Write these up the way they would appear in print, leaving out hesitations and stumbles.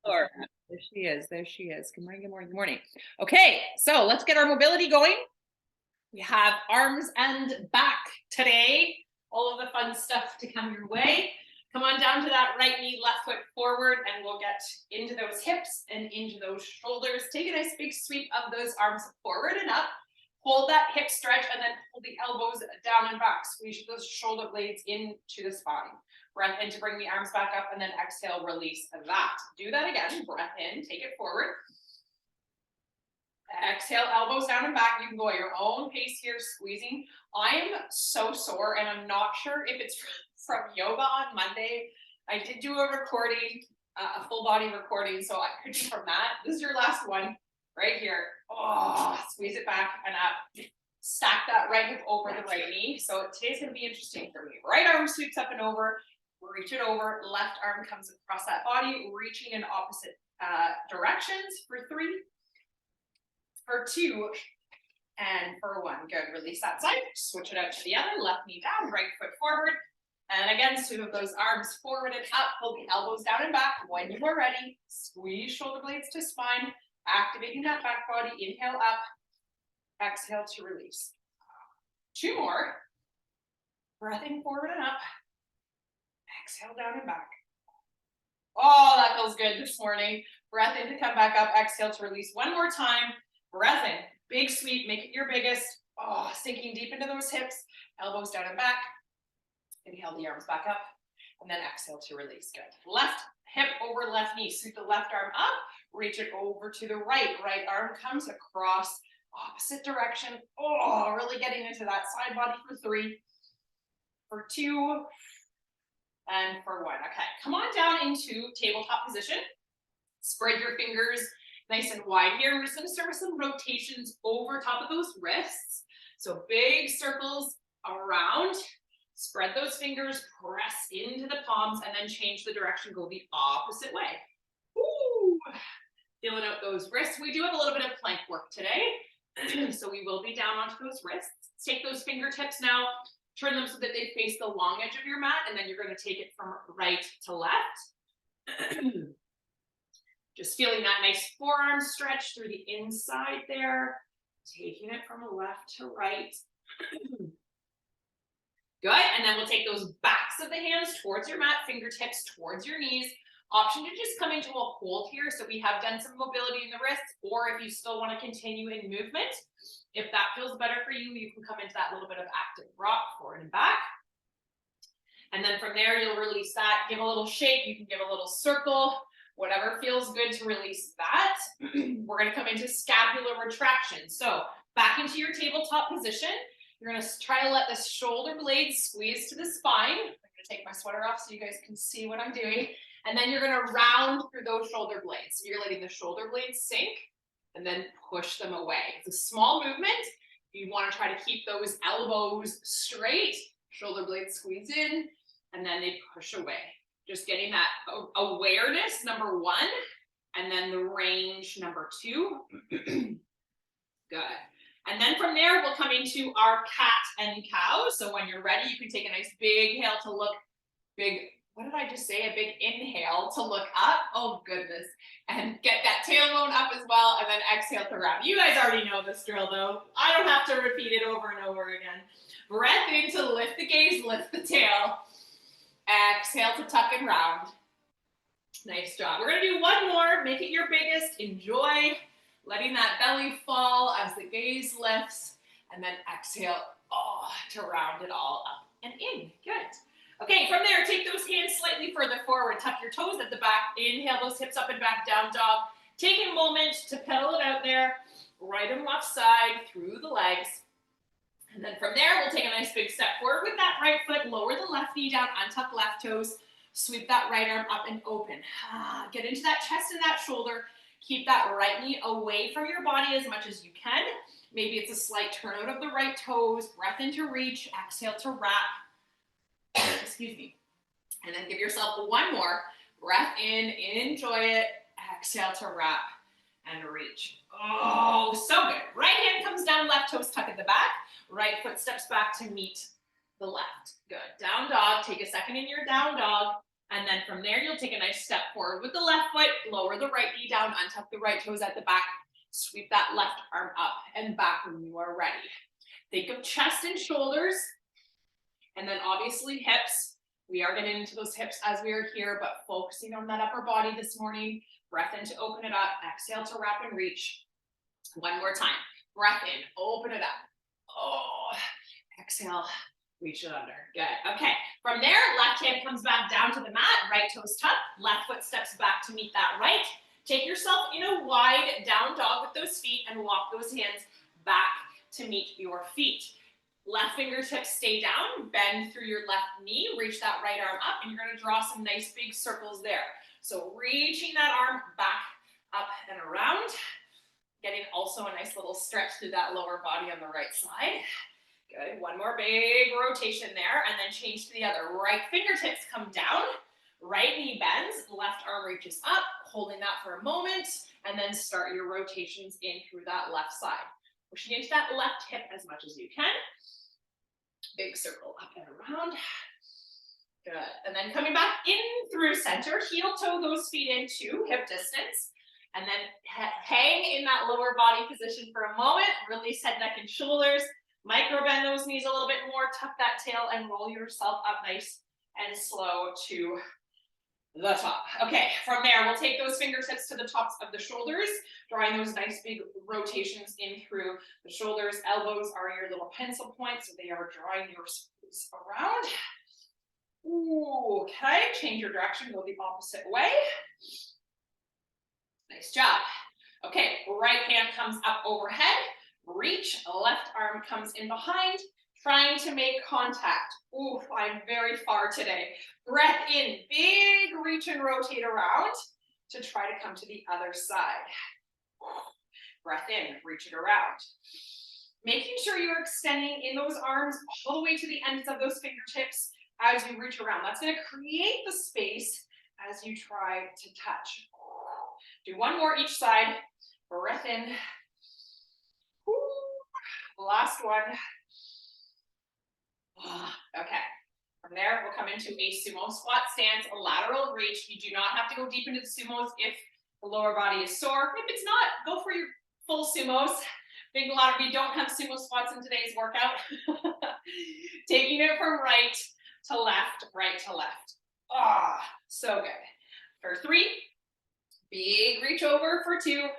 Laura. There she is. There she is. Good morning. Good morning. Good morning. Okay, so let's get our mobility going. We have arms and back today. All of the fun stuff to come your way. Come on down to that right knee, left foot forward, and we'll get into those hips and into those shoulders. Take a nice big sweep of those arms forward and up. Hold that hip stretch and then pull the elbows down and back. Squeeze those shoulder blades into the spine. Breath in to bring the arms back up and then exhale, release that. Do that again. Breath in, take it forward. Exhale, elbows down and back. You can go at your own pace here, squeezing. I'm so sore and I'm not sure if it's from yoga on Monday. I did do a recording, a full body recording, so I could be from that. This is your last one right here. Oh, squeeze it back and up. Stack that right hip over the right knee. So today's going to be interesting for me. Right arm sweeps up and over. Reach it over. Left arm comes across that body, reaching in opposite directions for 3, for 2, and for 1. Good. Release that side. Switch it out to the other. Left knee down, right foot forward. And again, sweep of those arms forward and up. Pull the elbows down and back. When you are ready, squeeze shoulder blades to spine. Activating that back body. Inhale up. Exhale to release. 2 more. Breath in forward and up. Exhale down and back. Oh, that feels good this morning. Breath in to come back up. Exhale to release. 1 more time. Breath in. Big sweep. Make it your biggest. Oh, sinking deep into those hips. Elbows down and back. Inhale the arms back up. And then exhale to release. Good. Left hip over left knee. Sweep the left arm up. Reach it over to the right. Right arm comes across. Opposite direction. Oh, really getting into that side body for 3, for 2, and for 1. Okay, come on down into tabletop position. Spread your fingers nice and wide here. We're just going to start with some rotations over top of those wrists. So big circles around. Spread those fingers, press into the palms, and then change the direction. Go the opposite way. Woo! Feeling out those wrists. We do have a little bit of plank work today. So we will be down onto those wrists. Take those fingertips now, turn them so that they face the long edge of your mat, and then you're going to take it from right to left. Just feeling that nice forearm stretch through the inside there. Taking it from left to right. Good, and then we'll take those backs of the hands towards your mat, fingertips towards your knees. Option to just come into a hold here. So we have done some mobility in the wrists, or if you still want to continue in movement, if that feels better for you, you can come into that little bit of active rock forward and back. And then from there, you'll release that. Give a little shake. You can give a little circle, whatever feels good to release that. We're going to come into scapular retraction. So back into your tabletop position. You're going to try to let the shoulder blades squeeze to the spine. I'm going to take my sweater off so you guys can see what I'm doing. And then you're going to round through those shoulder blades. So you're letting the shoulder blades sink and then push them away. It's a small movement. You want to try to keep those elbows straight. Shoulder blades squeeze in and then they push away. Just getting that awareness, number 1, and then the range, number 2. Good. And then from there, we'll come into our cat and cow. So when you're ready, you can take a nice big inhale to look big. What did I just say? A big inhale to look up. Oh, goodness. And get that tailbone up as well. And then exhale to wrap. You guys already know this drill, though. I don't have to repeat it over and over again. Breath in to lift the gaze, lift the tail. Exhale to tuck and round. Nice job. We're going to do 1 more. Make it your biggest. Enjoy letting that belly fall as the gaze lifts. And then exhale to round it all up and in. Good. Okay, from there, take those hands slightly further forward. Tuck your toes at the back. Inhale those hips up and back, down dog. Take a moment to pedal it out there. Right and left side through the legs. And then from there, we'll take a nice big step forward with that right foot. Lower the left knee down, untuck left toes. Sweep that right arm up and open. Get into that chest and that shoulder. Keep that right knee away from your body as much as you can. Maybe it's a slight turn out of the right toes. Breath in to reach. Exhale to wrap. Excuse me. And then give yourself 1 more. Breath in, enjoy it. Exhale to wrap and reach. Oh, so good. Right hand comes down, left toes tuck at the back. Right foot steps back to meet the left. Good. Down dog. Take a second in your down dog. And then from there, you'll take a nice step forward with the left foot, lower the right knee down, untuck the right toes at the back, sweep that left arm up and back when you are ready. Think of chest and shoulders, and then obviously hips. We are getting into those hips as we are here, but focusing on that upper body this morning. Breath in to open it up, exhale to wrap and reach. One more time, breath in, open it up. Oh, exhale, reach it under. Good. Okay. From there, left hand comes back down to the mat, right toes tucked, left foot steps back to meet that right. Take yourself in a wide down dog with those feet and walk those hands back to meet your feet. Left fingertips stay down, bend through your left knee, reach that right arm up, and you're going to draw some nice big circles there. So reaching that arm back, up, and around. Getting also a nice little stretch through that lower body on the right side. Good, one more big rotation there, and then change to the other. Right fingertips come down, right knee bends, left arm reaches up, holding that for a moment, and then start your rotations in through that left side. Pushing into that left hip as much as you can. Big circle up and around. Good, and then coming back in through center, heel toe those feet into hip distance. And then hang in that lower body position for a moment, release head, neck, and shoulders, micro bend those knees a little bit more, tuck that tail and roll yourself up nice and slow to the top. Okay, from there, we'll take those fingertips to the tops of the shoulders, drawing those nice big rotations in through the shoulders. Elbows are your little pencil points, so they are drawing your spines around. Ooh, okay, change your direction, go the opposite way. Nice job. Okay, right hand comes up overhead, reach, left arm comes in behind, trying to make contact. Ooh, I'm very far today. Breath in, big reach and rotate around to try to come to the other side. Breath in, reach it around. Making sure you're extending in those arms all the way to the ends of those fingertips as you reach around. That's going to create the space as you try to touch. Do one more each side. Breath in. Last one. Okay. From there, we'll come into a sumo squat stance, a lateral reach. You do not have to go deep into the sumos if the lower body is sore. If it's not, go for your full sumos. I think a lot of you don't have sumo squats in today's workout. Taking it from right to left, right to left. Ah, so good. For 3. Big reach over for 2, and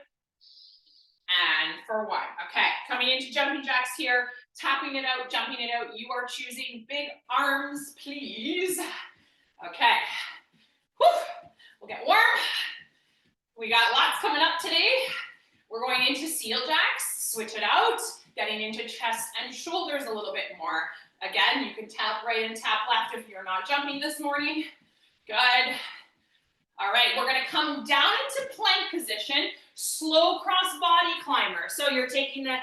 for 1. Okay, coming into jumping jacks here, tapping it out, jumping it out. You are choosing big arms, please. Okay, whew. We'll get warm. We got lots coming up today. We're going into seal jacks, switch it out, getting into chest and shoulders a little bit more. Again, you can tap right and tap left if you're not jumping this morning. Good. All right, we're going to come down into plank position, slow cross body climber. So you're taking the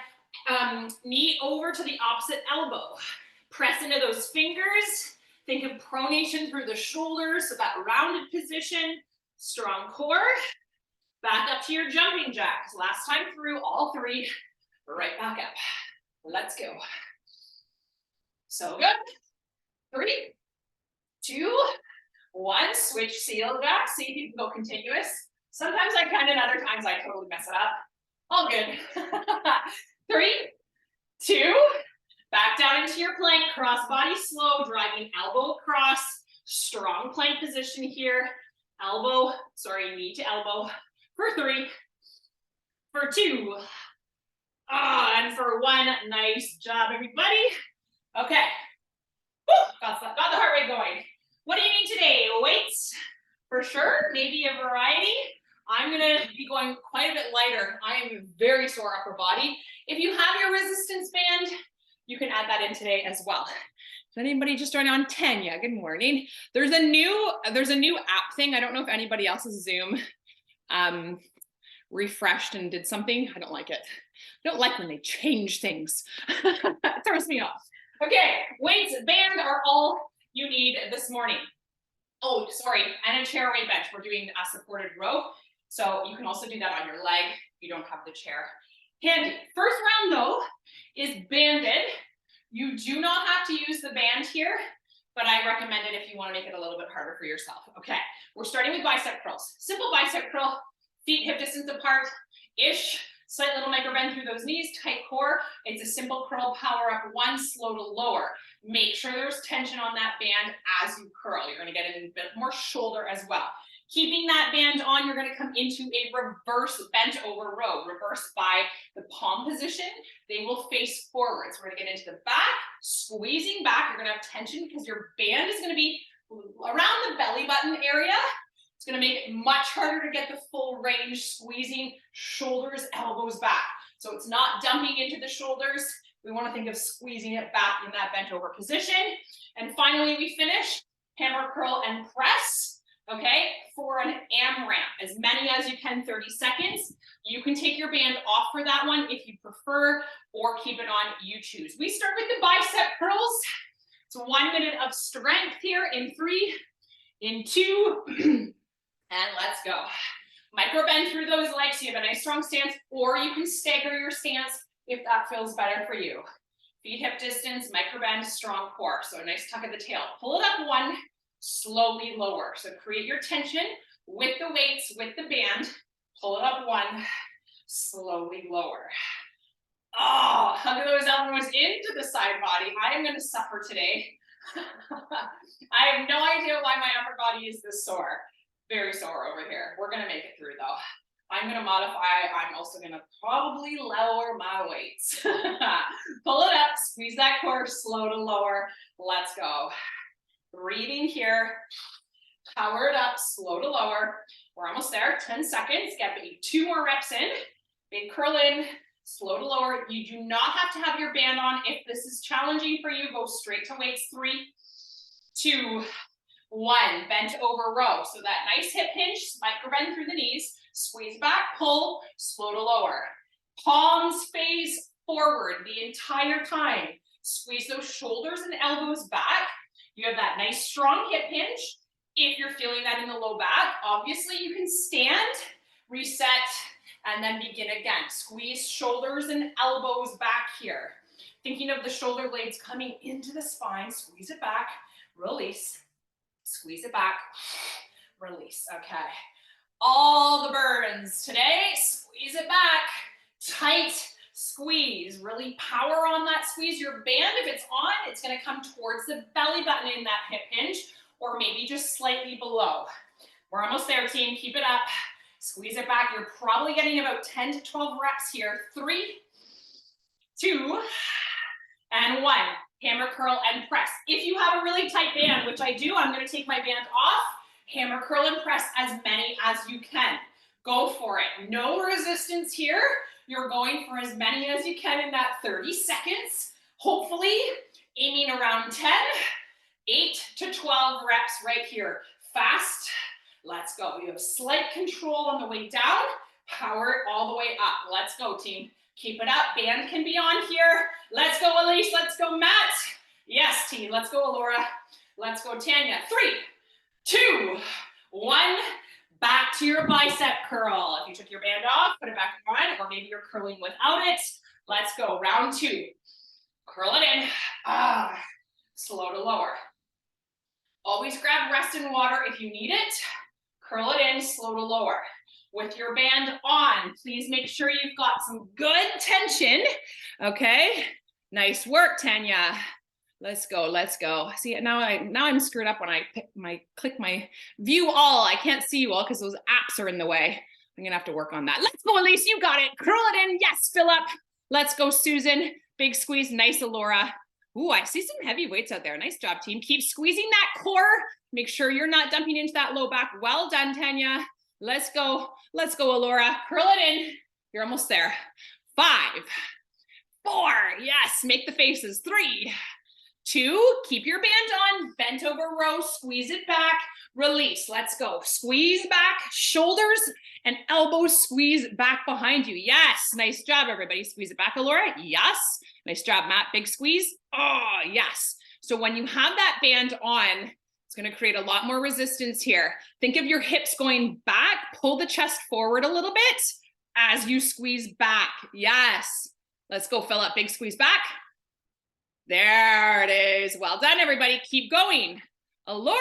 knee over to the opposite elbow. Press into those fingers. Think of pronation through the shoulders, so that rounded position, strong core. Back up to your jumping jacks. Last time through, all 3, right back up. Let's go. So good. 3, 2, 1, switch seal jack. See if you can go continuous. Sometimes I can, and other times I totally mess it up. All good. 3, 2, back down into your plank, cross body slow, driving elbow across, strong plank position here. Knee to elbow. For 3, for 2, and for 1. Nice job, everybody. Okay. Woo, got the heart rate going. What do you need today? Weights, for sure, maybe a variety. I'm gonna be going quite a bit lighter. I am very sore upper body. If you have your resistance band, you can add that in today as well. Did anybody just join on? Tanya, good morning. There's a new app thing. I don't know if anybody else's Zoom refreshed and did something. I don't like it. I don't like when they change things. It throws me off. Okay, weights, band are all you need this morning. Oh, sorry, and a chair weight bench. We're doing a supported row. So you can also do that on your leg. You don't have the chair handy. First round though is banded. You do not have to use the band here, but I recommend it if you want to make it a little bit harder for yourself. Okay, we're starting with bicep curls. Simple bicep curl, feet hip distance apart-ish, slight little micro bend through those knees, tight core. It's a simple curl, power up one, slow to lower. Make sure there's tension on that band as you curl. You're gonna get a bit more shoulder as well. Keeping that band on, you're gonna come into a reverse bent over row. Reverse by the palm position. They will face forward. So we're gonna get into the back, squeezing back. You're gonna have tension because your band is gonna be around the belly button area. It's gonna make it much harder to get the full range, squeezing shoulders, elbows back. So it's not dumping into the shoulders. We wanna think of squeezing it back in that bent over position. And finally, we finish hammer curl and press. Okay, for an AMRAP, as many as you can, 30 seconds. You can take your band off for that one if you prefer, or keep it on, you choose. We start with the bicep curls. It's 1 minute of strength here in 3, in 2, and let's go. Micro bend through those legs. You have a nice strong stance, or you can stagger your stance if that feels better for you. Feet hip distance, micro bend, strong core. So a nice tuck at the tail. Pull it up 1, slowly lower. So create your tension with the weights, with the band. Pull it up 1, slowly lower. Oh, hug those elbows into the side body. I am going to suffer today. I have no idea why my upper body is this sore. Very sore over here. We're going to make it through though. I'm going to modify. I'm also going to probably lower my weights. Pull it up, squeeze that core, slow to lower. Let's go. Breathing here, power it up, slow to lower. We're almost there, 10 seconds, get maybe 2 more reps in. Big curl in, slow to lower. You do not have to have your band on. If this is challenging for you, go straight to weights. 3, 2, 1, bent over row. So that nice hip hinge, micro bend through the knees, squeeze back, pull, slow to lower. Palms face forward the entire time. Squeeze those shoulders and elbows back. You have that nice strong hip hinge. If you're feeling that in the low back, obviously you can stand, reset, and then begin again. Squeeze shoulders and elbows back here. Thinking of the shoulder blades coming into the spine, squeeze it back, release, squeeze it back, release. Okay. All the burns today, squeeze it back, tight, squeeze, really power on that squeeze. Your band, if it's on, it's going to come towards the belly button in that hip hinge, or maybe just slightly below. We're almost there, team. Keep it up. Squeeze it back. You're probably getting about 10 to 12 reps here. 3, 2, and 1. Hammer, curl, and press. If you have a really tight band, which I do, I'm going to take my band off. Hammer, curl, and press as many as you can. Go for it. No resistance here. You're going for as many as you can in that 30 seconds. Hopefully, aiming around 10, 8 to 12 reps right here. Fast. Let's go. You have slight control on the way down. Power it all the way up. Let's go, team. Keep it up. Band can be on here. Let's go, Elise. Let's go, Matt. Yes, team. Let's go, Alora. Let's go, Tanya. 3, 2, 1. Back to your bicep curl. If you took your band off, put it back on, or maybe you're curling without it. Let's go. Round 2. Curl it in. Slow to lower. Always grab rest and water if you need it. Curl it in, slow to lower. With your band on, please make sure you've got some good tension. Okay. Nice work, Tanya. Let's go, let's go. See, now I'm screwed up when I click my view all. I can't see you all because those apps are in the way. I'm gonna have to work on that. Let's go, Elise, you got it. Curl it in, yes, fill up. Let's go, Susan. Big squeeze, nice, Alora. Ooh, I see some heavy weights out there. Nice job, team. Keep squeezing that core. Make sure you're not dumping into that low back. Well done, Tanya. Let's go, Alora. Curl it in. You're almost there. 5, 4, yes, make the faces. 3, 2, keep your band on, bent over row, squeeze it back, release. Let's go. Squeeze back, shoulders and elbows squeeze back behind you. Yes, nice job, everybody. Squeeze it back, Alora. Yes, nice job, Matt. Big squeeze. Oh, yes. So when you have that band on, it's going to create a lot more resistance here. Think of your hips going back, pull the chest forward a little bit as you squeeze back. Yes. Let's go, fill up, big squeeze back. There it is. Well done, everybody. Keep going. Alora,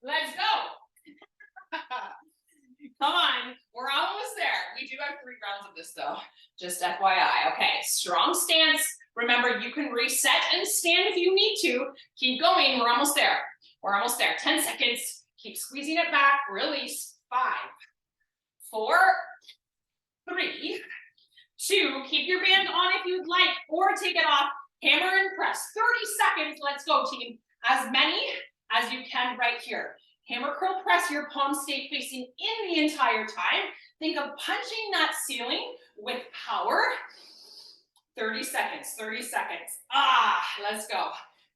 let's go. Come on, we're almost there. We do have 3 rounds of this though, just FYI. Okay, strong stance. Remember, you can reset and stand if you need to. Keep going, we're almost there. We're almost there, 10 seconds. Keep squeezing it back, release. 5, 4, 3, 2, keep your band on if you'd like, or take it off, hammer and press. 30 seconds, let's go team. As many as you can right here. Hammer curl press, your palms stay facing in the entire time. Think of punching that ceiling with power. 30 seconds, 30 seconds. Let's go.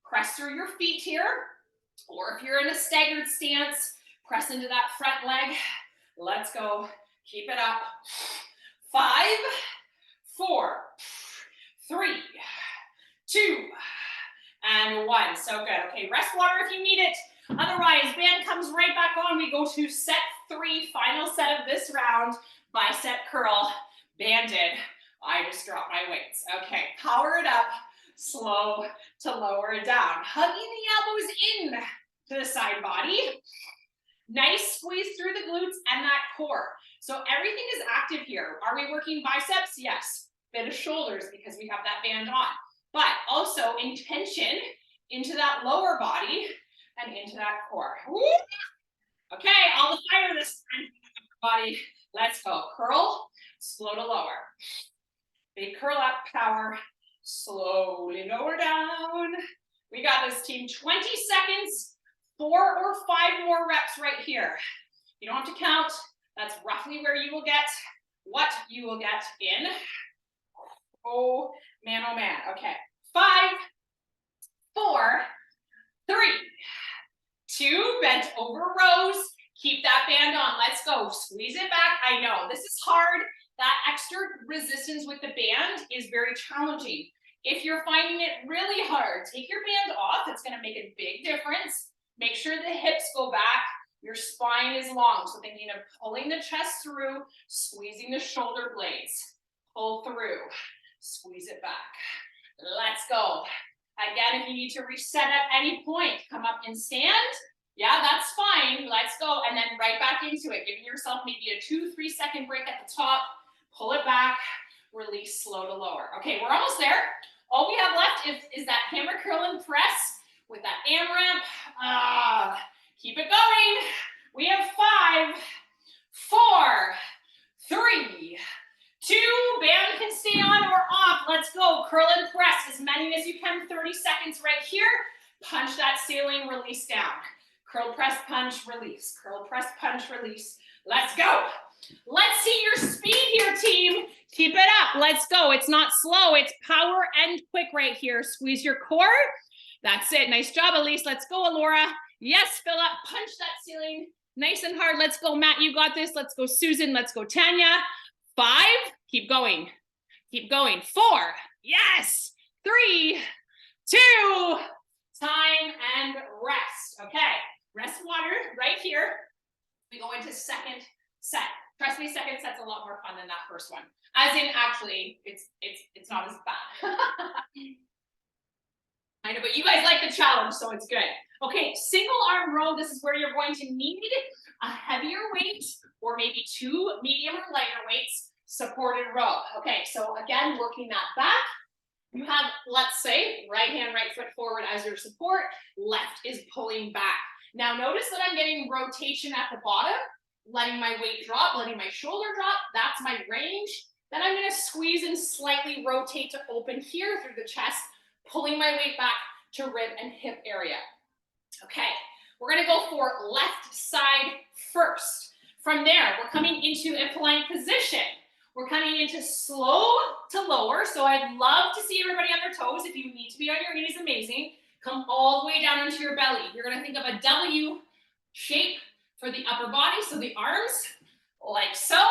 Press through your feet here, or if you're in a staggered stance, press into that front leg. Let's go. Keep it up. 5, 4, 3, 2, and 1. So good. Okay, rest water if you need it. Otherwise, band comes right back on. We go to set 3, final set of this round. Bicep curl, banded. I just dropped my weights. Okay, power it up. Slow to lower it down. Hugging the elbows in to the side body. Nice squeeze through the glutes and that core. So everything is active here. Are we working biceps? Yes. Bit of shoulders because we have that band on. But also intention into that lower body and into that core. Woo! Okay, all the fire this time. Body. Let's go. Curl, slow to lower. Big curl up, power. Slowly lower down. We got this team. 20 seconds, 4 or 5 more reps right here. You don't have to count. That's roughly where you will get what you will get in. Oh man, oh man. Okay, 5, 4, 3, 2, bent over rows. Keep that band on. Let's go. Squeeze it back. I know this is hard. That extra resistance with the band is very challenging. If you're finding it really hard, take your band off. It's going to make a big difference. Make sure the hips go back. Your spine is long. So thinking of pulling the chest through, squeezing the shoulder blades. Pull through. Squeeze it back. Let's go. Again, if you need to reset at any point, come up and stand. Yeah, that's fine. Let's go. And then right back into it. Giving yourself maybe a 2-3 second break at the top. Pull it back. Release, slow to lower. Okay, we're almost there. All we have left is that hammer curl and press with that AMRAP. Keep it going. We have 5, 4, 3, 2. Band can stay on or off. Let's go. Curl and press as many as you can. 30 seconds right here. Punch that ceiling, release down. Curl, press, punch, release. Curl, press, punch, release. Let's go. Let's see your speed here, team. Keep it up. Let's go. It's not slow. It's power and quick right here. Squeeze your core. That's it. Nice job, Elise. Let's go, Alora. Yes, fill up. Punch that ceiling. Nice and hard. Let's go, Matt. You got this. Let's go, Susan. Let's go, Tanya. 5. Keep going. Keep going. 4. Yes. 3, 2. Time and rest. Okay. Rest water right here. We go into second set. Trust me, second set's a lot more fun than that first one. As in, actually, it's not as bad. I know, but you guys like the challenge, so it's good. Okay, single arm row. This is where you're going to need a heavier weight or maybe 2 medium or lighter weights, supported row. Okay, so again, working that back. You have, let's say, right hand, right foot forward as your support. Left is pulling back. Now notice that I'm getting rotation at the bottom, letting my weight drop, letting my shoulder drop. That's my range. Then I'm going to squeeze and slightly rotate to open here through the chest, pulling my weight back to rib and hip area. Okay, we're going to go for left side first. From there, we're coming into a plank position. We're coming into slow to lower. So I'd love to see everybody on their toes. If you need to be on your knees, amazing. Come all the way down into your belly. You're going to think of a W shape for the upper body. So the arms like so.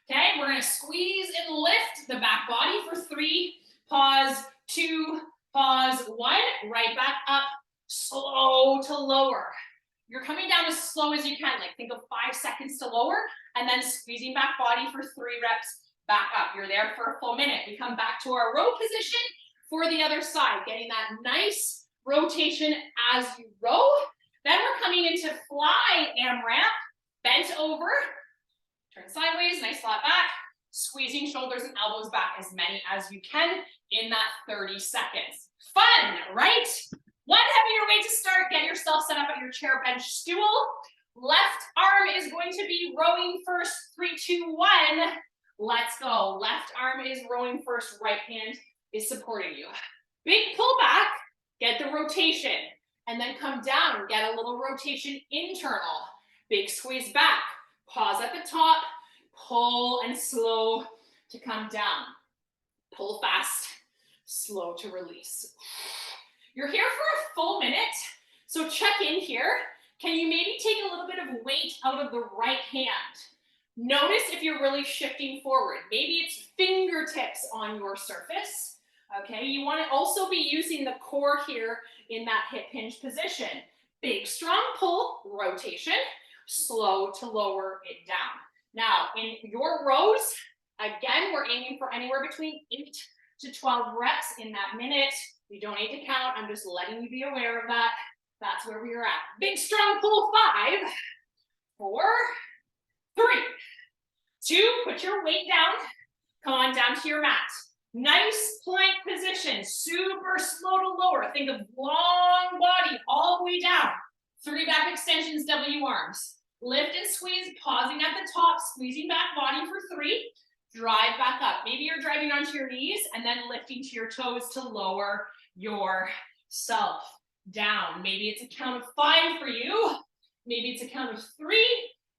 Okay, we're going to squeeze and lift the back body for 3, pause, 2, pause, 1, right back up, slow to lower. You're coming down as slow as you can, like think of 5 seconds to lower, and then squeezing back body for 3 reps, back up. You're there for a full minute. We come back to our row position for the other side, getting that nice rotation as you row. Then we're coming into fly AMRAP, bent over, turn sideways, nice flat back, squeezing shoulders and elbows back as many as you can in that 30 seconds. Fun, right? One heavier way to start, get yourself set up at your chair, bench, stool. Left arm is going to be rowing first, 3, 2, 1. Let's go. Left arm is rowing first, right hand is supporting you. Big pull back, get the rotation, and then come down, get a little rotation internal. Big squeeze back, pause at the top, pull and slow to come down. Pull fast, slow to release. You're here for a full minute, so check in here. Can you maybe take a little bit of weight out of the right hand? Notice if you're really shifting forward. Maybe it's fingertips on your surface. Okay, you want to also be using the core here in that hip hinge position. Big, strong pull, rotation, slow to lower it down. Now, in your rows, again, we're aiming for anywhere between 8 to 12 reps in that minute. You don't need to count. I'm just letting you be aware of that. That's where we are at. Big, strong pull, 5, 4, 3, 2, put your weight down. Come on down to your mat. Nice plank position, super slow to lower. Think of long body all the way down. 3 back extensions, W arms. Lift and squeeze, pausing at the top, squeezing back body for 3. Drive back up. Maybe you're driving onto your knees and then lifting to your toes to lower yourself down. Maybe it's a count of 5 for you. Maybe it's a count of 3.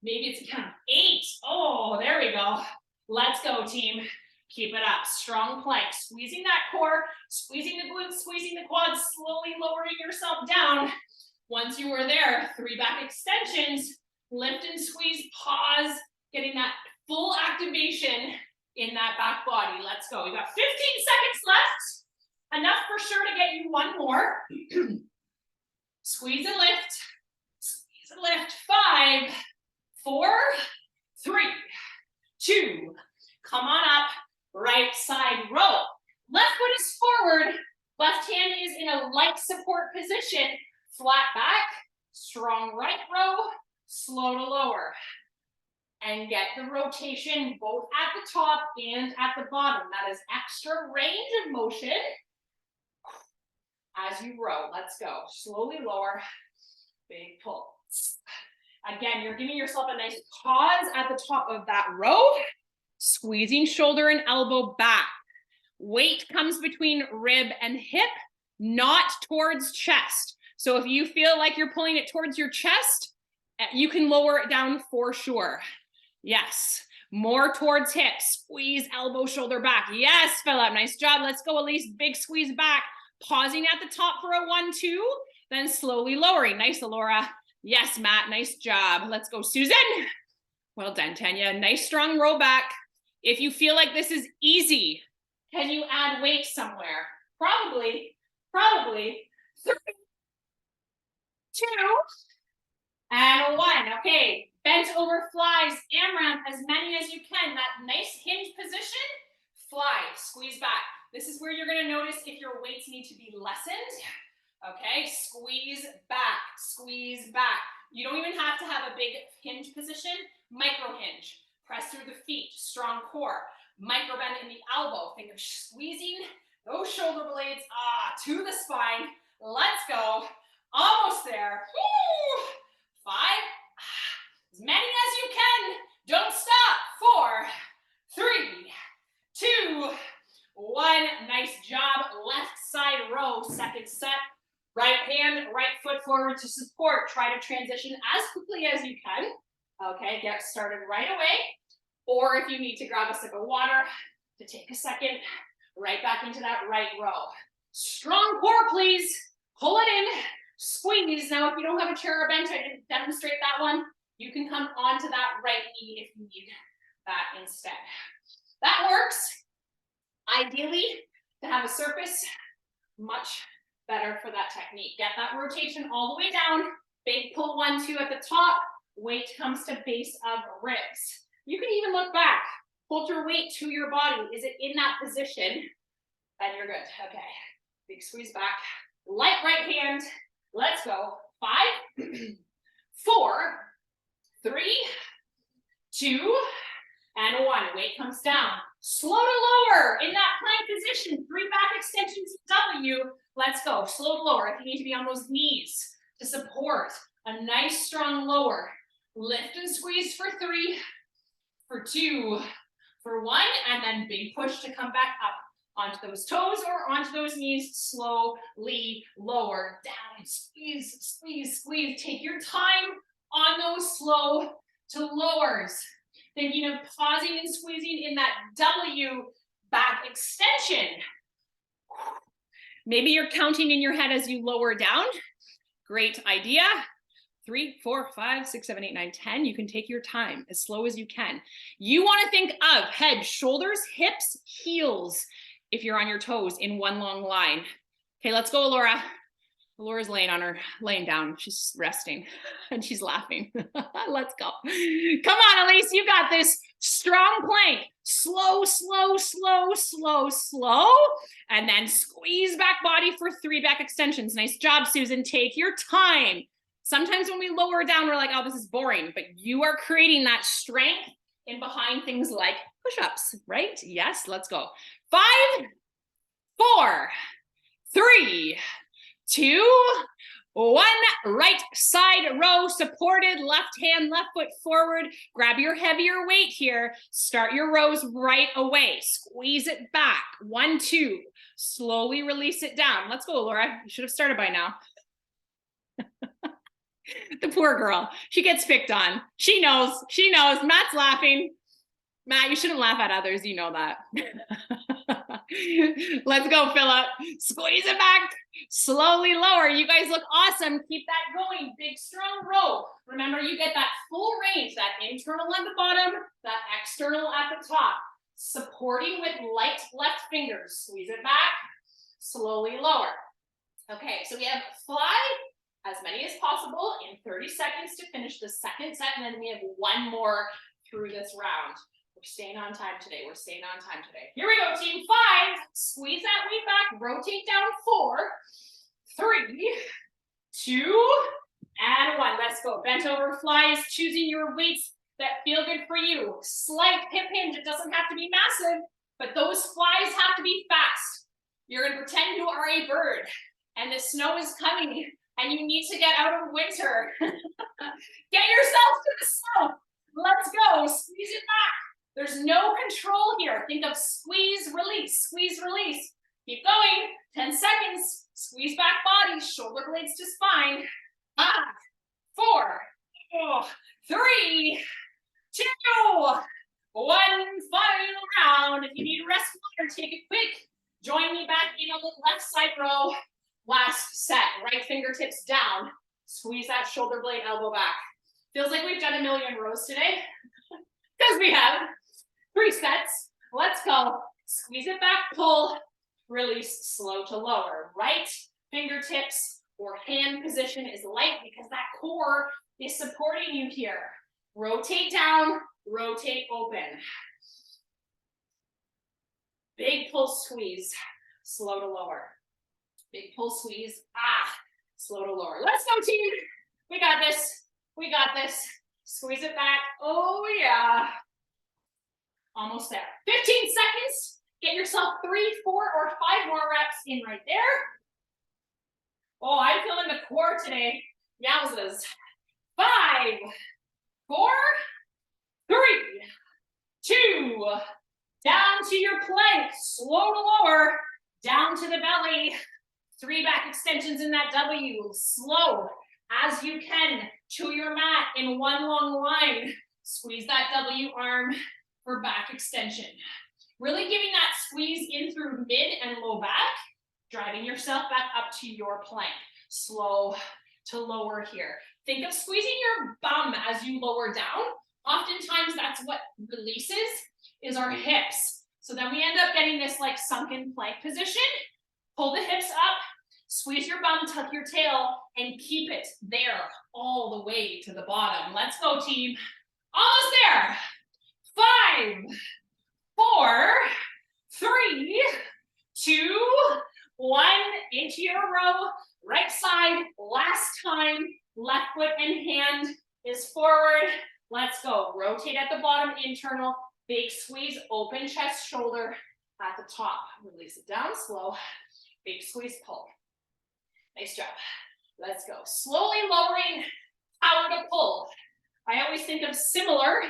Maybe it's a count of 8. Oh, there we go. Let's go, team. Keep it up. Strong plank. Squeezing that core, squeezing the glutes, squeezing the quads, slowly lowering yourself down. Once you are there, 3 back extensions. Lift and squeeze, pause, getting that full activation in that back body. Let's go. We got 15 seconds left. Enough for sure to get you one more. Squeeze and lift. Squeeze and lift. 5, 4, 3, 2. Come on up. Right side row. Left foot is forward. Left hand is in a light support position. Flat back. Strong right row. Slow to lower. And get the rotation both at the top and at the bottom. That is extra range of motion as you row. Let's go. Slowly lower. Big pull. Again, you're giving yourself a nice pause at the top of that row. Squeezing shoulder and elbow back. Weight comes between rib and hip, not towards chest. So if you feel like you're pulling it towards your chest, you can lower it down for sure. Yes, more towards hips. Squeeze elbow, shoulder back. Yes, Philip, nice job. Let's go, Elise. Big squeeze back. Pausing at the top for a 1, 2, then slowly lowering. Nice, Alora. Yes, Matt, nice job. Let's go, Susan. Well done, Tanya. Nice strong row back. If you feel like this is easy, can you add weight somewhere? Probably 3, 2, and 1. Okay, bent over flies, AMRAP, as many as you can. That nice hinge position, fly, squeeze back. This is where you're gonna notice if your weights need to be lessened. Okay, squeeze back, squeeze back. You don't even have to have a big hinge position, micro hinge. Press through the feet, strong core. Micro bend in the elbow. Think of squeezing those shoulder blades to the spine. Let's go. Almost there. Woo! 5. As many as you can. Don't stop. 4, 3, 2, 1. Nice job. Left side row. Second set. Right hand, right foot forward to support. Try to transition as quickly as you can. Okay, get started right away. Or if you need to grab a sip of water to take a second, right back into that right row. Strong core, please. Pull it in, squeeze. Now, if you don't have a chair or bench, I didn't demonstrate that one. You can come onto that right knee if you need that instead. That works. Ideally, to have a surface, much better for that technique. Get that rotation all the way down. Big pull 1, 2 at the top. Weight comes to base of ribs. You can even look back. Hold your weight to your body. Is it in that position? And you're good. Okay. Big squeeze back. Light right hand. Let's go. 5, 4, 3, 2, and 1. Weight comes down. Slow to lower in that plank position. 3 back extensions W. Let's go. Slow to lower. If you need to be on those knees to support a nice strong lower. Lift and squeeze for 3, for 2, for 1, and then big push to come back up onto those toes or onto those knees. Slowly lower down. Squeeze, squeeze, squeeze. Take your time on those slow to lowers. Thinking of pausing and squeezing in that W back extension. Maybe you're counting in your head as you lower down. Great idea. 3, 4, 5, 6, 7, 8, 9, 10. You can take your time as slow as you can. You want to think of head, shoulders, hips, heels if you're on your toes in one long line. Okay, let's go, Laura. Laura's laying down. She's resting and she's laughing. Let's go. Come on, Elise, you got this. Strong plank. Slow, slow, slow, slow, slow. And then squeeze back body for 3 back extensions. Nice job, Susan. Take your time. Sometimes when we lower down, we're like, oh, this is boring. But you are creating that strength in behind things like push-ups, right? Yes, let's go. 5, 4, 3, 2, 1. Right side row supported, left hand, left foot forward. Grab your heavier weight here. Start your rows right away. Squeeze it back. 1, 2. Slowly release it down. Let's go, Laura. You should have started by now. The poor girl. She gets picked on. She knows. She knows. Matt's laughing. Matt, you shouldn't laugh at others. You know that. Let's go, Philip. Squeeze it back. Slowly lower. You guys look awesome. Keep that going. Big, strong row. Remember, you get that full range, that internal at the bottom, that external at the top. Supporting with light left fingers. Squeeze it back. Slowly lower. Okay, so we have fly as many as possible in 30 seconds to finish the second set, and then we have 1 more through this round. We're staying on time today. We're staying on time today. Here we go, team. 5. Squeeze that weight back. Rotate down. 4, 3, 2, and 1. Let's go. Bent over flies. Choosing your weights that feel good for you. Slight hip hinge. It doesn't have to be massive, but those flies have to be fast. You're going to pretend you are a bird, and the snow is coming, and you need to get out of winter. Get yourself to the snow. Let's go. Squeeze it back. There's no control here. Think of squeeze, release, squeeze, release. Keep going. 10 seconds. Squeeze back body, shoulder blades to spine. 5, 4, 3, 2, 1. Final round. If you need rest water, take it quick. Join me back in a left side row. Last set. Right fingertips down. Squeeze that shoulder blade, elbow back. Feels like we've done a million rows today. Because we have 3 sets. Let's go. Squeeze it back, pull, release, slow to lower. Right fingertips or hand position is light because that core is supporting you here. Rotate down, rotate open. Big pull, squeeze, slow to lower. Big pull, squeeze, slow to lower. Let's go, team. We got this. We got this. Squeeze it back. Oh, yeah. Almost there. 15 seconds. Get yourself 3, 4, or 5 more reps in right there. Oh, I'm feeling the core today. Yowzas. 5, 4, 3, 2. Down to your plank. Slow to lower. Down to the belly. 3 back extensions in that W. Slow as you can to your mat in 1 long line. Squeeze that W arm for back extension. Really giving that squeeze in through mid and low back, driving yourself back up to your plank. Slow to lower here. Think of squeezing your bum as you lower down. Oftentimes that's what releases is our hips. So then we end up getting this like sunken plank position. Pull the hips up, squeeze your bum, tuck your tail, and keep it there all the way to the bottom. Let's go, team. Almost there. 5, 4, 3, 2, into your row, right side, last time, left foot and hand is forward. Let's go. Rotate at the bottom, internal, big squeeze, open chest, shoulder at the top. Release it down, slow, big squeeze, pull. Nice job. Let's go. Slowly lowering, power to pull. I always think of similar.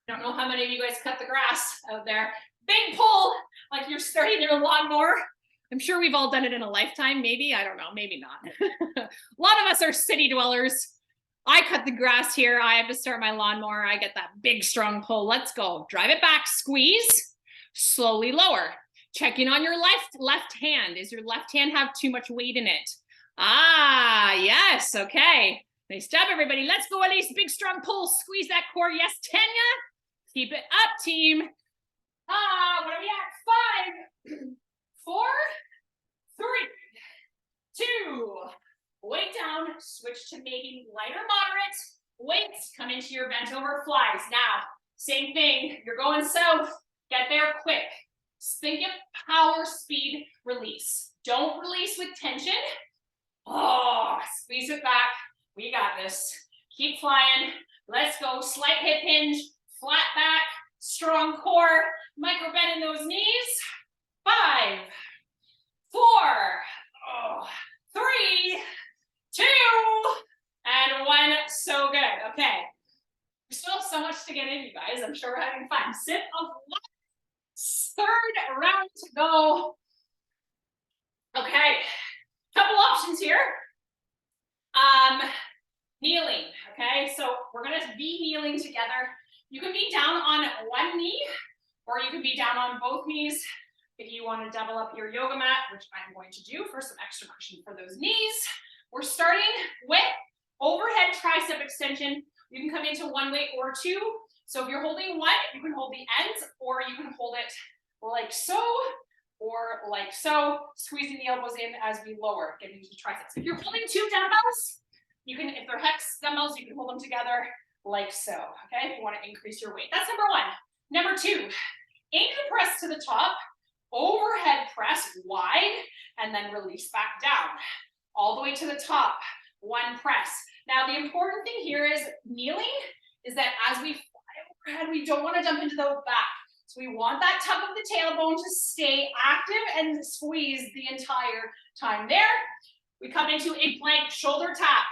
Don't know how many of you guys cut the grass out there. Big pull, like you're starting your lawnmower. I'm sure we've all done it in a lifetime, maybe. I don't know, maybe not. A lot of us are city dwellers. I cut the grass here. I have to start my lawnmower. I get that big, strong pull. Let's go. Drive it back, squeeze, slowly lower. Check in on your left hand. Does your left hand have too much weight in it? Ah, yes, okay. Nice job, everybody. Let's go, Elise. Big, strong pull. Squeeze that core. Yes, Tanya. Keep it up, team. What are we at? 5, 4, 3, 2. Weight down. Switch to maybe lighter, moderate weights. Come into your bent over flies. Now, same thing. You're going south. Get there quick. Think of power, speed, release. Don't release with tension. Oh, squeeze it back. We got this. Keep flying. Let's go. Slight hip hinge, flat back, strong core, micro bend in those knees. 5, 4, 3, 2, and 1. So good. Okay. We still have so much to get in, you guys. I'm sure we're having fun. Sit of 1. Third round to go. Okay. Couple options here. Kneeling, okay? So we're gonna be kneeling together. You can be down on one knee, or you can be down on both knees. If you wanna double up your yoga mat, which I'm going to do for some extra cushion for those knees. We're starting with overhead tricep extension. You can come into one weight or two. So if you're holding one, you can hold the ends, or you can hold it like so, or like so, squeezing the elbows in as we lower, getting into the triceps. If you're holding 2 dumbbells, you can, if they're hex dumbbells, you can hold them together like so, okay? If you want to increase your weight. That's number 1. Number 2, ankle press to the top, overhead press wide, and then release back down. All the way to the top, 1 press. Now the important thing here is kneeling, is that as we fly overhead, we don't want to dump into the back. So we want that tug of the tailbone to stay active and squeeze the entire time there. We come into a plank shoulder tap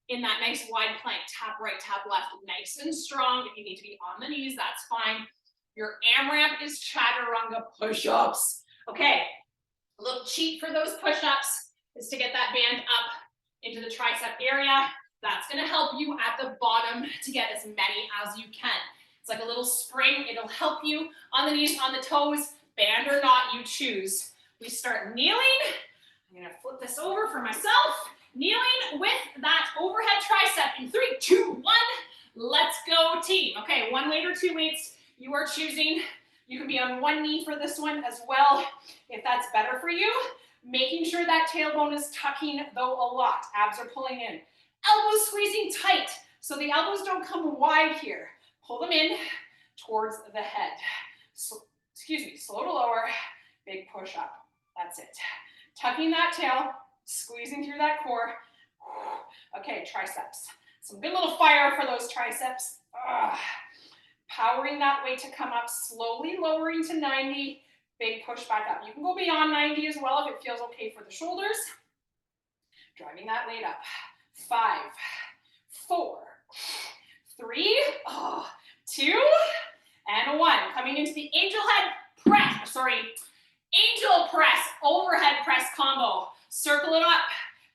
in that nice wide plank. Tap right, tap left, nice and strong. If you need to be on the knees, that's fine. Your AMRAP is chaturanga push-ups. Okay, a little cheat for those push-ups is to get that band up into the tricep area. That's gonna help you at the bottom to get as many as you can. It's like a little spring. It'll help you on the knees, on the toes, band or not, you choose. We start kneeling. I'm gonna flip this over for myself. Kneeling with that overhead tricep in 3, 2, 1. Let's go, team. Okay, 1 weight or 2 weights you are choosing. You can be on one knee for this one as well, if that's better for you. Making sure that tailbone is tucking though a lot. Abs are pulling in. Elbows squeezing tight, so the elbows don't come wide here. Pull them in towards the head. Slow to lower, big push up. That's it. Tucking that tail, squeezing through that core. Okay, triceps. Some good little fire for those triceps. Powering that weight to come up, slowly lowering to 90. Big push back up. You can go beyond 90 as well if it feels okay for the shoulders. Driving that weight up. 5, 4, 3, 2, and 1. Coming into the angel press, overhead press combo. Circle it up.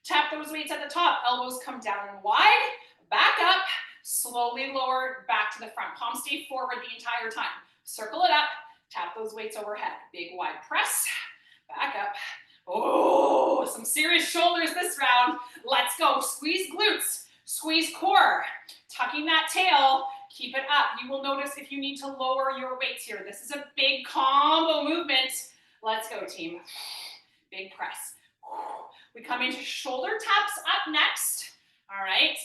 Tap those weights at the top. Elbows come down and wide. Back up. Slowly lower back to the front. Palms stay forward the entire time. Circle it up. Tap those weights overhead. Big wide press. Back up. Oh, some serious shoulders this round. Let's go. Squeeze glutes. Squeeze core. Tucking that tail. Keep it up. You will notice if you need to lower your weights here. This is a big combo movement. Let's go, team. Big press. We come into shoulder taps up next. All right.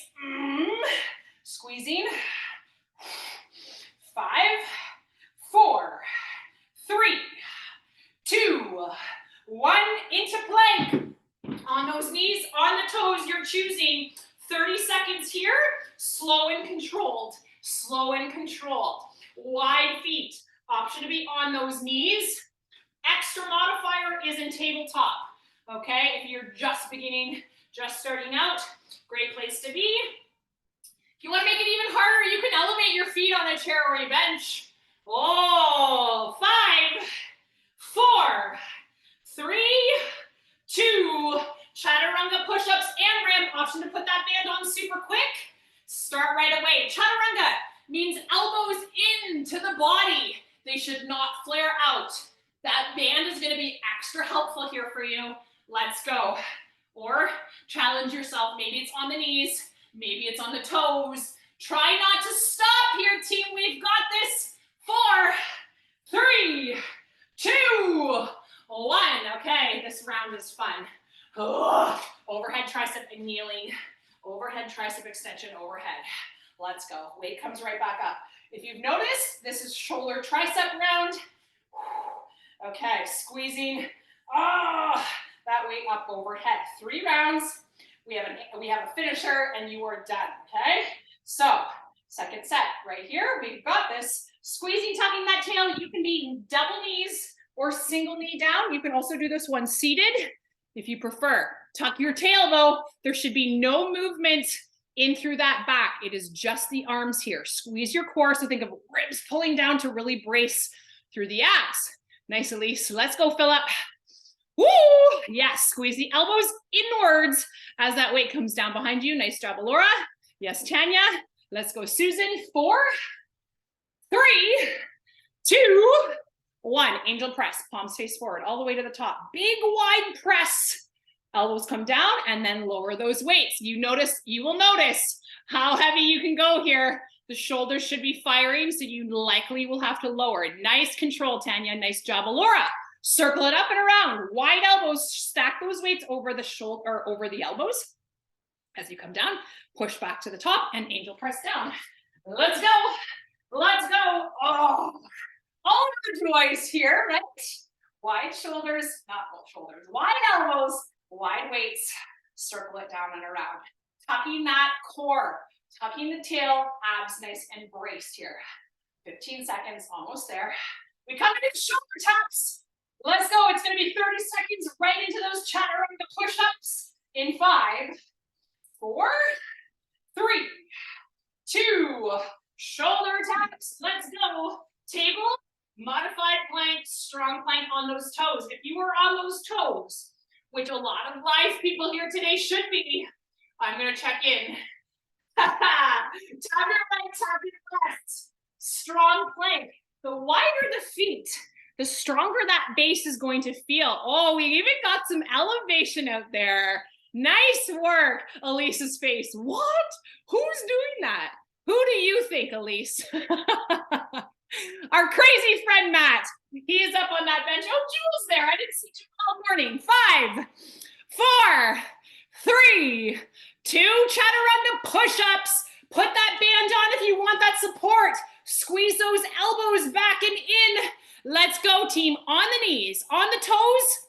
Squeezing. 5, 4, 3, 2, 1. Into plank. knees, on the toes, you're choosing 30 seconds here, slow and controlled, slow and controlled. Wide feet, option to be on those knees. Extra modifier is in tabletop, okay? If you're just beginning, just starting out, great place to be. If you want to make it even harder, you can elevate your feet on a chair or a bench. Oh, 5, 4, 3, 2, chaturanga push-ups and ramp. Option to put that band on super quick. Start right away. Chaturanga means elbows into the body. They should not flare out. That band is going to be extra helpful here for you. Let's go. Or challenge yourself. Maybe it's on the knees. Maybe it's on the toes. Try not to stop here, team. We've got this. 4, 3, 2, 1. Okay, this round is fun. Overhead tricep and kneeling. Overhead tricep extension overhead. Let's go. Weight comes right back up. If you've noticed, this is shoulder tricep round. Okay, squeezing that weight up overhead. 3 rounds. We have a finisher and you are done, okay? So, second set right here. We've got this. Squeezing, tucking that tail. You can be double knees or single knee down. You can also do this one seated if you prefer. Tuck your tail though. There should be no movement in through that back. It is just the arms here. Squeeze your core. So think of ribs pulling down to really brace through the abs. Nice, Elise. Let's go, Philip. Woo! Yes, squeeze the elbows inwards as that weight comes down behind you. Nice job, Alora. Yes, Tanya. Let's go, Susan. 4, 3, 2, 1. Angel press. Palms face forward all the way to the top. Big wide press. Elbows come down and then lower those weights. You will notice how heavy you can go here. The shoulders should be firing, so you likely will have to lower. Nice control, Tanya. Nice job, Alora. Circle it up and around. Wide elbows. Stack those weights over the shoulder or over the elbows. As you come down, push back to the top and angel press down. Let's go. Let's go. Oh, all of the joys here, right? Wide shoulders, not both shoulders. Wide elbows, wide weights. Circle it down and around. Tucking that core. Tucking the tail, abs nice and braced here. 15 seconds, almost there. We come into shoulder taps. Let's go. It's going to be 30 seconds right into those chaturanga push-ups in 5, 4, 3, 2, shoulder taps. Let's go. Table, modified plank, strong plank on those toes. If you are on those toes, which a lot of live people here today should be, I'm going to check in. Tap your right, tap your left. Strong plank. The wider the feet, the stronger that base is going to feel. Oh, we even got some elevation out there. Nice work, Elise's face. What? Who's doing that? Who do you think, Elise? Our crazy friend, Matt. He is up on that bench. Oh, Jules there. I didn't see you all morning. 5, 4, 3, 2, chaturanga push-ups. Put that band on if you want that support. Squeeze those elbows back and in. Let's go, team. On the knees, on the toes,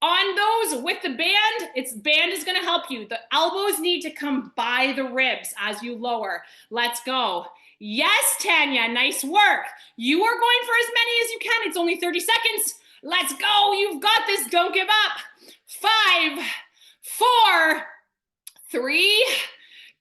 on those with the band. Band is going to help you. The elbows need to come by the ribs as you lower. Let's go. Yes, Tanya, nice work. You are going for as many as you can. It's only 30 seconds. Let's go. You've got this. Don't give up. 5, 4, 3,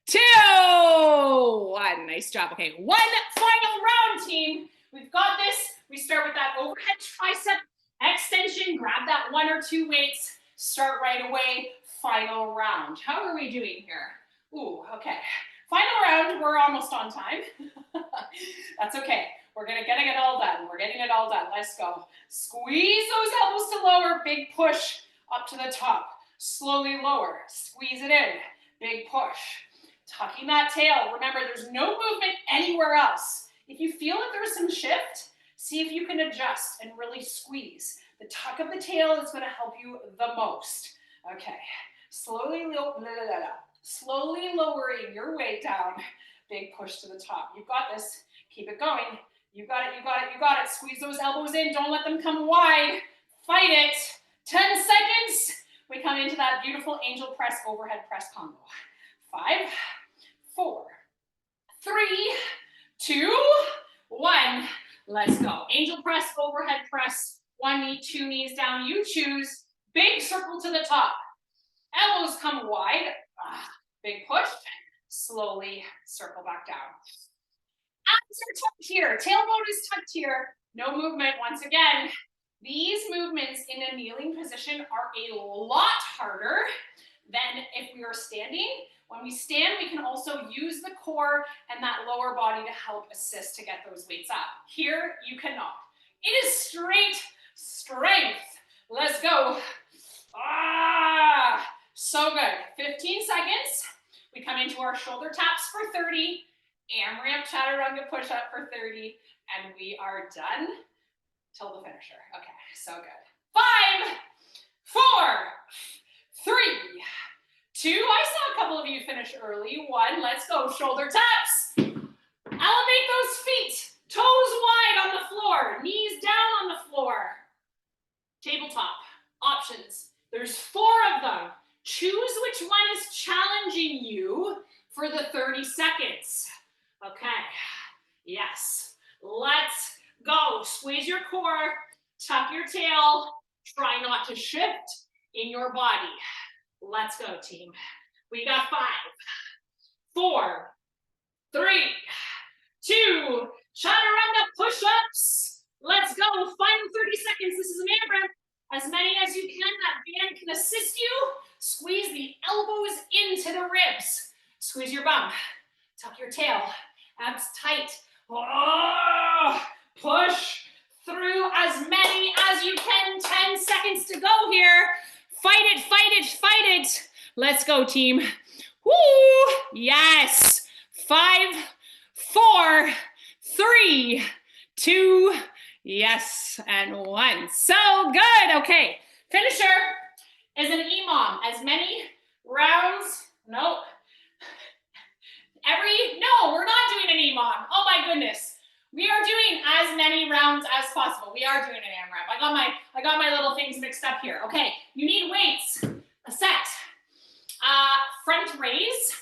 2, 1. Nice job. Okay, one final round, team. We've got this. We start with that overhead tricep extension. Grab that 1 or 2 weights. Start right away. Final round. How are we doing here? Ooh, okay. Final round. We're almost on time. That's okay. We're getting it all done. We're getting it all done. Let's go. Squeeze those elbows to lower. Big push up to the top. Slowly lower. Squeeze it in. Big push. Tucking that tail. Remember, there's no movement anywhere else. If you feel that there's some shift, see if you can adjust and really squeeze. The tuck of the tail is going to help you the most. Okay. Slowly lowering your weight down. Big push to the top. You've got this. Keep it going. You got it, you got it, you got it. Squeeze those elbows in. Don't let them come wide. Fight it. 10 seconds. we come into that beautiful angel press, overhead press combo. 5, 4, 3, 2, 1. Let's go. Angel press, overhead press, 1 knee, 2 knees down. You choose. Big circle to the top. Elbows come wide. Big push. Slowly circle back down. Abs are tucked here. Tailbone is tucked here. No movement. Once again, these movements in a kneeling position are a lot harder than if we are standing. When we stand, we can also use the core and that lower body to help assist to get those weights up. Here, you cannot. It is straight strength. Let's go. So good. 15 seconds. We come into our shoulder taps for 30, AMRAP chaturanga push-up for 30, and we are done till the finisher. Okay, so good. 5, 4, 3, 2. I saw a couple of you finish early. 1, let's go. Shoulder taps. Elevate those feet. Toes wide on the floor. Knees down on the floor. Tabletop options. There's 4 of them. Choose which one is challenging you for the 30 seconds. Okay. Yes. Let's go. Squeeze your core. Tuck your tail. Try not to shift in your body. Let's go, team. We got 5, 4, 3, 2, chaturanga push-ups. Let's go. Final 30 seconds. This is an AMRAP. As many as you can. That band can assist you. Squeeze the elbows into the ribs. Squeeze your bum. Tuck your tail. Abs tight. Oh, push through as many as you can. 10 seconds to go here. Fight it, fight it, fight it. Let's go, team. Woo! Yes. 5, 4, 3, 2, yes, and 1. So good. Okay. Finisher is an EMOM. As many rounds. Nope. No, we're not doing an EMOM. Oh my goodness. We are doing as many rounds as possible. We are doing an AMRAP. I got my little things mixed up here. Okay, you need weights. A set. Front raise.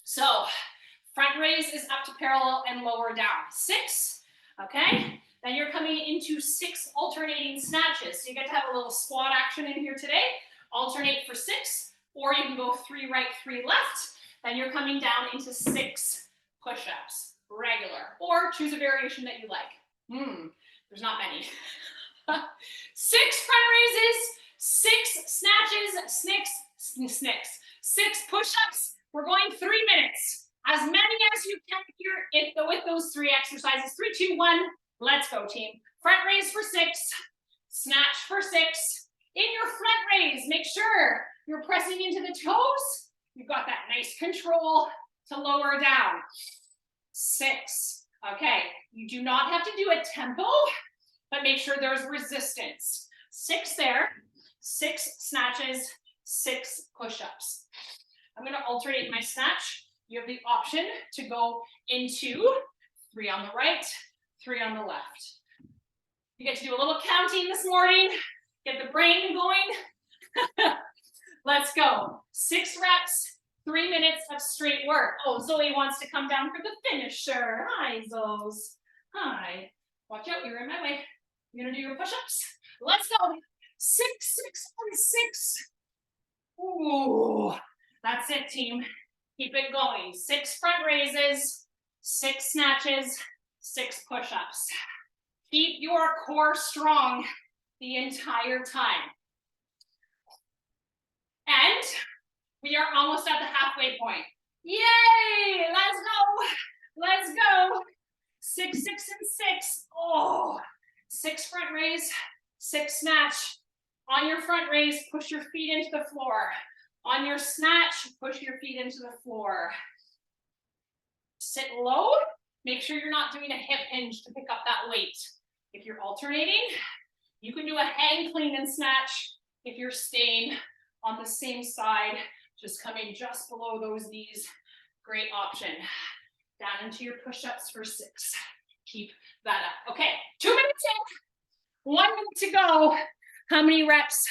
So front raise is up to parallel and lower down. 6. Okay. Then you're coming into 6 alternating snatches. So you get to have a little squat action in here today. Alternate for 6, or you can go 3 right, 3 left. Then you're coming down into 6 push-ups, regular, or choose a variation that you like. There's not many. 6 front raises, 6 snatches, 6 push-ups. We're going 3 minutes. As many as you can here with those 3 exercises. 3, 2, 1. Let's go, team. Front raise for 6, snatch for 6. In your front raise, make sure you're pressing into the toes. You've got that nice control to lower down. 6. Okay, you do not have to do a tempo, but make sure there's resistance. 6 there, 6 snatches, 6 push-ups. I'm gonna alternate my snatch. You have the option to go into 3 on the right, 3 on the left. You get to do a little counting this morning, get the brain going. Let's go. 6 reps, 3 minutes of straight work. Oh, Zoe wants to come down for the finisher. Hi, Zoes. Hi. Watch out, you're in my way. You're gonna do your push-ups. Let's go. 6, 6, and 6. Ooh, that's it, team. Keep it going. 6 front raises, 6 snatches, 6 push-ups. Keep your core strong the entire time. And we are almost at the halfway point. Yay! Let's go. Let's go. 6, 6, and 6. Oh, 6 front raise, 6 snatch. On your front raise, push your feet into the floor. On your snatch, push your feet into the floor. Sit low. Make sure you're not doing a hip hinge to pick up that weight. If you're alternating, you can do a hang clean and snatch. If you're staying on the same side, just coming just below those knees, great option. Down into your push-ups for 6. Keep that up. Okay, 2 minutes in, 1 minute to go. How many reps?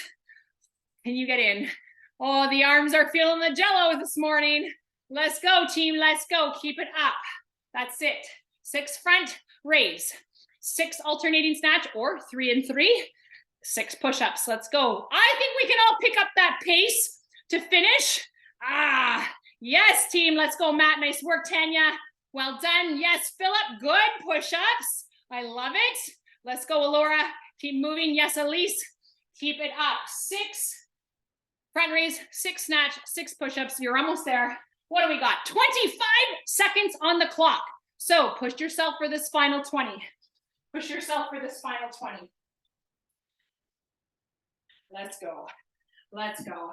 and you get in. Oh, the arms are feeling the jello this morning. Let's go, team. Let's go. Keep it up. That's it. 6 front, raise. 6 alternating snatch, or 3 and 3. 6 push-ups. Let's go. I think we can all pick up that pace to finish. Yes, team. Let's go, Matt. Nice work, Tanya. Well done. Yes, Philip. Good push-ups. I love it. Let's go, Alora. Keep moving. Yes, Elise. Keep it up. 6 front raise, 6 snatch, 6 push-ups. You're almost there. What do we got? 25 seconds on the clock. So push yourself for this final 20. Push yourself for this final 20. Let's go. Let's go.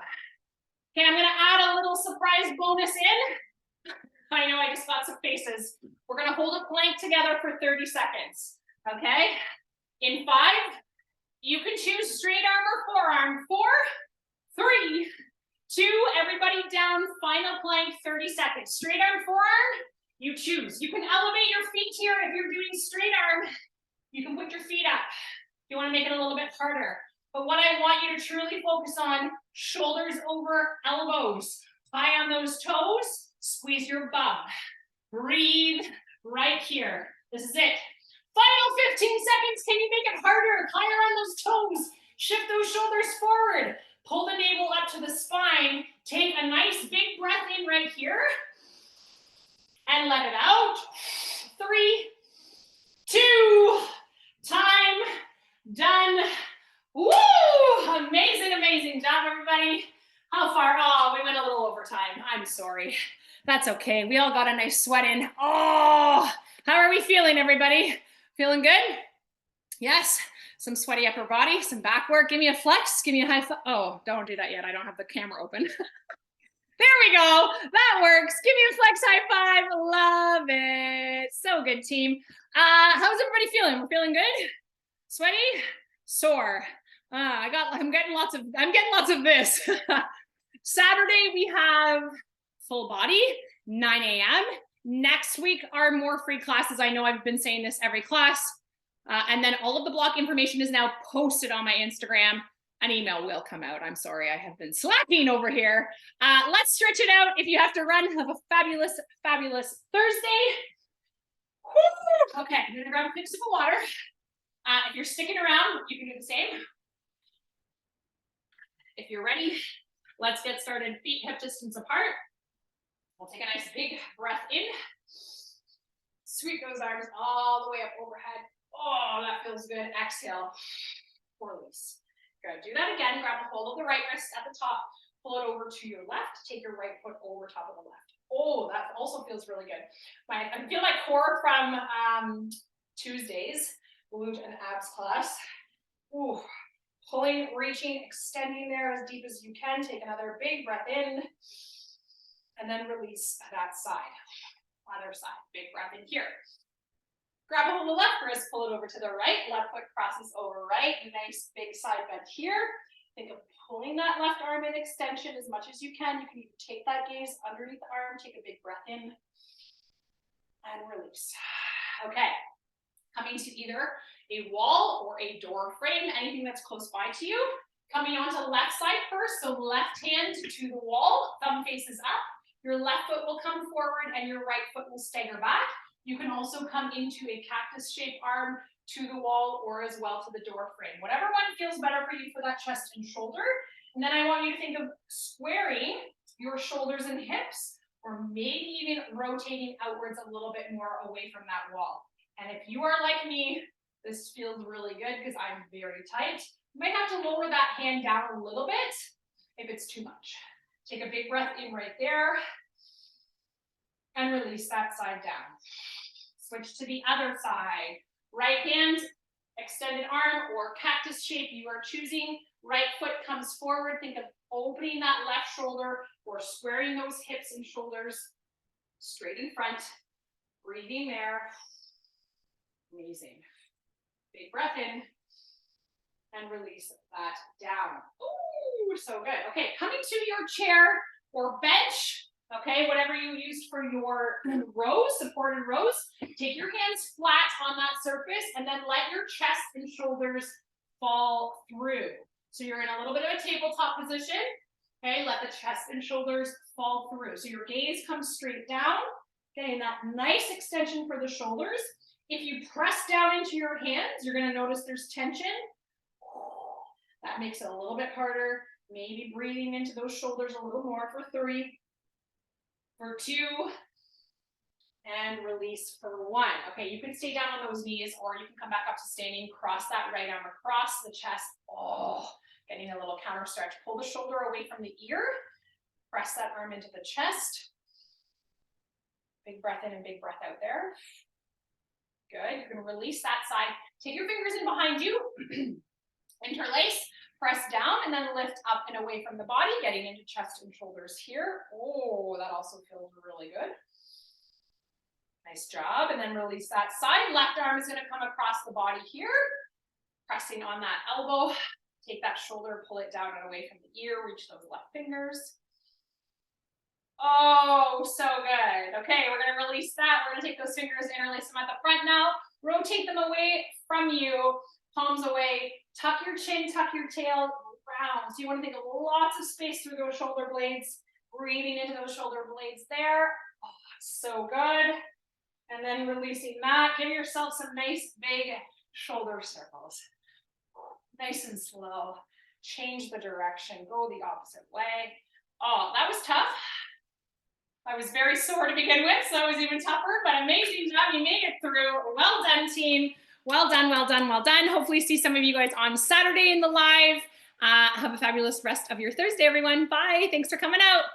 Okay, I'm gonna add a little surprise bonus in. I know I just got some faces. We're gonna hold a plank together for 30 seconds, okay? In 5, you can choose straight arm or forearm. 4, 3, 2, everybody down, final plank, 30 seconds. Straight arm, forearm, you choose. You can elevate your feet here if you're doing straight arm. You can put your feet up. If you wanna make it a little bit harder. But what I want you to truly focus on, shoulders over elbows. High on those toes, squeeze your bum. Breathe right here. This is it. Final 15 seconds. Can you make it harder? Higher on those toes. Shift those shoulders forward. Pull the navel up to the spine. Take a nice big breath in right here. And let it out. 3, 2, time, done. Woo! Amazing, amazing job, everybody. How far? Oh, we went a little over time. I'm sorry. That's okay. We all got a nice sweat in. Oh, how are we feeling, everybody? Feeling good? Yes. Some sweaty upper body, some back work. Give me a flex. Give me a high five. Oh, don't do that yet. I don't have the camera open. There we go. That works. Give me a flex high five. Love it. So good, team. How's everybody feeling? We're feeling good? Sweaty? Sore. I'm getting lots of this. Saturday we have full body, 9 a.m. Next week are more free classes. I know I've been saying this every class. And then all of the block information is now posted on my Instagram. An email will come out. I'm sorry, I have been slacking over here. Let's stretch it out. If you have to run, have a fabulous, fabulous Thursday. Woo! Okay, I'm gonna grab a big sip of water. If you're sticking around, you can do the same. If you're ready, let's get started. Feet hip distance apart. We'll take a nice big breath in. Sweep those arms all the way up overhead. Oh, that feels good. Exhale, release. Good. Do that again. Grab a hold of the right wrist at the top. Pull it over to your left. Take your right foot over top of the left. Oh, that also feels really good. I feel my core from Tuesdays, glute and abs class. Ooh. Pulling, reaching, extending there as deep as you can. Take another big breath in. And then release that side. Other side. Big breath in here. Grab a hold of the left wrist, pull it over to the right. Left foot crosses over right. Nice big side bend here. Think of pulling that left arm in extension as much as you can. You can even take that gaze underneath the arm. Take a big breath in. And release. Okay. Coming to either a wall or a door frame, anything that's close by to you. Coming onto the left side first, so left hand to the wall, thumb faces up. Your left foot will come forward and your right foot will stagger back. You can also come into a cactus-shaped arm to the wall or as well to the door frame. Whatever one feels better for you for that chest and shoulder. And then I want you to think of squaring your shoulders and hips, or maybe even rotating outwards a little bit more away from that wall. And if you are like me, this feels really good because I'm very tight. You might have to lower that hand down a little bit if it's too much. Take a big breath in right there and release that side down. Switch to the other side. Right hand, extended arm or cactus shape you are choosing. Right foot comes forward. Think of opening that left shoulder or squaring those hips and shoulders straight in front. Breathing there. Amazing. Big breath in and release that down. Ooh, so good. Okay, coming to your chair or bench, okay, whatever you used for your rows, supported rows, take your hands flat on that surface and then let your chest and shoulders fall through. So you're in a little bit of a tabletop position. Okay, let the chest and shoulders fall through. So your gaze comes straight down, getting that nice extension for the shoulders. If you press down into your hands, you're gonna notice there's tension. That makes it a little bit harder. Maybe breathing into those shoulders a little more for 3, for 2, and release for 1. Okay, you can stay down on those knees, or you can come back up to standing, cross that right arm across the chest. Oh, getting a little counter stretch. Pull the shoulder away from the ear. Press that arm into the chest. Big breath in and big breath out there. Good, you're gonna release that side. Take your fingers in behind you. Interlace, press down, and then lift up and away from the body, getting into chest and shoulders here. Oh, that also feels really good. Nice job, and then release that side. Left arm is gonna come across the body here, pressing on that elbow. Take that shoulder, pull it down and away from the ear, reach those left fingers. Oh, so good. Okay, we're gonna release that. We're gonna take those fingers, interlace them at the front now, rotate them away from you, palms away, tuck your chin, tuck your tail, round. So you wanna take lots of space through those shoulder blades, breathing into those shoulder blades there. Oh, so good. And then releasing that, give yourself some nice big shoulder circles. Nice and slow. Change the direction, go the opposite way. Oh, that was tough. I was very sore to begin with, so that was even tougher, but amazing job. You made it through. Well done, team. Well done, well done, well done. Hopefully see some of you guys on Saturday in the live. Have a fabulous rest of your Thursday, everyone. Bye. Thanks for coming out.